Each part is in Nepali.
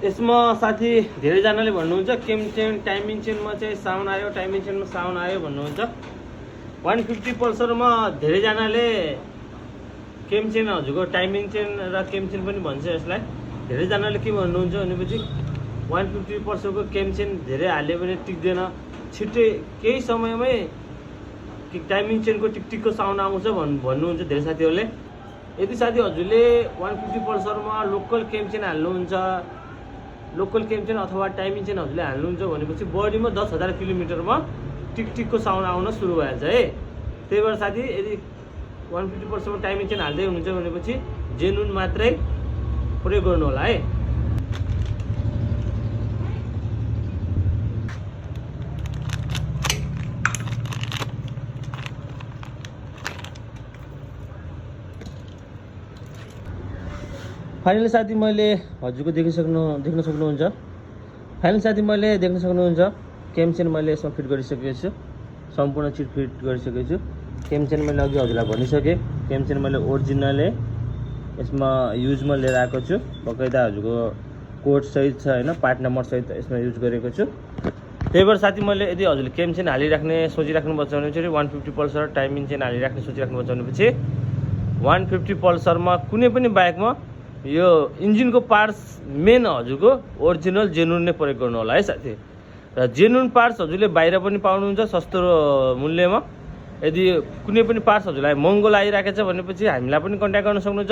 यसमा साथी धेरैजनाले भन्नुहुन्छ केम चेन टाइमिङ चेनमा चाहिँ साउन्ड आयो, टाइमिङ चेनमा साउन्ड आयो भन्नुहुन्छ। 150 पल्सरमा धेरैजनाले केम चेन हजुरको टाइमिङ चेन र केम चेन पनि भन्छ यसलाई। धेरैजनाले के भन्नुहुन्छ भनेपछि 150 पल्सरको केम चेन धेरै हाल्यो भने टिक्दैन, छिट्टै केही समयमै टाइमिङ चेनको टिकटिकको साउन्ड आउँछ भन्नुहुन्छ धेरै साथीहरूले। यदि साथी हजुरले 150 पल्सरमा लोकल केम चेन हाल्नुहुन्छ, लोकल केम चेन अथवा टाइमिङ चेन हजुरले हाल्नुहुन्छ भनेपछि बडीमा 10,000 किलोमिटरमा टिकटिकको साउन्ड आउन सुरु भइहाल्छ है। त्यही भएर साथी यदि 150 पल्सरमा टाइमिङ चेन हाल्दै हुनुहुन्छ भनेपछि जेनुन मात्रै प्रयोग गर्नु होला है। फाइनली साथी मैले हजुरको देख्न सक्नुहुन्छ। फाइनली साथी मैले देख्न सक्नुहुन्छ केम चेन मैले यसमा फिट गरिसकेको छु, सम्पूर्ण चिज फिट गरिसकेको छु। केम चेन मैले अघि हजुरलाई भनिसकेँ, केम चेन मैले ओरिजिनलै यसमा युजमा लिएर आएको छु, बकाइदा हजुरको कोड सहित छ होइन, पार्ट नम्बर सहित यसमा युज गरेको छु। त्यही भएर साथी मैले यदि हजुरले केम चेन हालिराख्ने सोचिराख्नु पर्छ भनेपछि 150 पल्सर टाइमिङ चेन हालिराख्ने सोचिराख्नु पर्छ भनेपछि 150 पल्सरमा कुनै पनि बाइकमा यो इन्जिनको पार्ट्स मेन हजुरको ओरिजिनल जेनुन नै प्रयोग गर्नु होला है साथी। र जेनुन पार्ट्स हजुरले बाहिर पनि पाउनुहुन्छ सस्तो मूल्यमा। यदि कुनै पनि पार्ट्स हजुरलाई महँगो लागिरहेको छ भनेपछि हामीलाई पनि कन्ट्याक्ट गर्न सक्नुहुन्छ।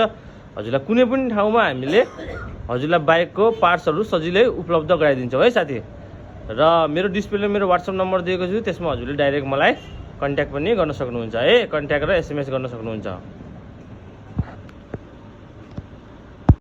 हजुरलाई कुनै पनि ठाउँमा हामीले हजुरलाई बाइकको पार्ट्सहरू सजिलै उपलब्ध गराइदिन्छौँ है साथी। र मेरो डिस्प्लेमा मेरो WhatsApp नम्बर दिएको छु, त्यसमा हजुरले डाइरेक्ट मलाई कन्ट्याक्ट पनि गर्न सक्नुहुन्छ है, कन्ट्याक्ट र SMS गर्न सक्नुहुन्छ।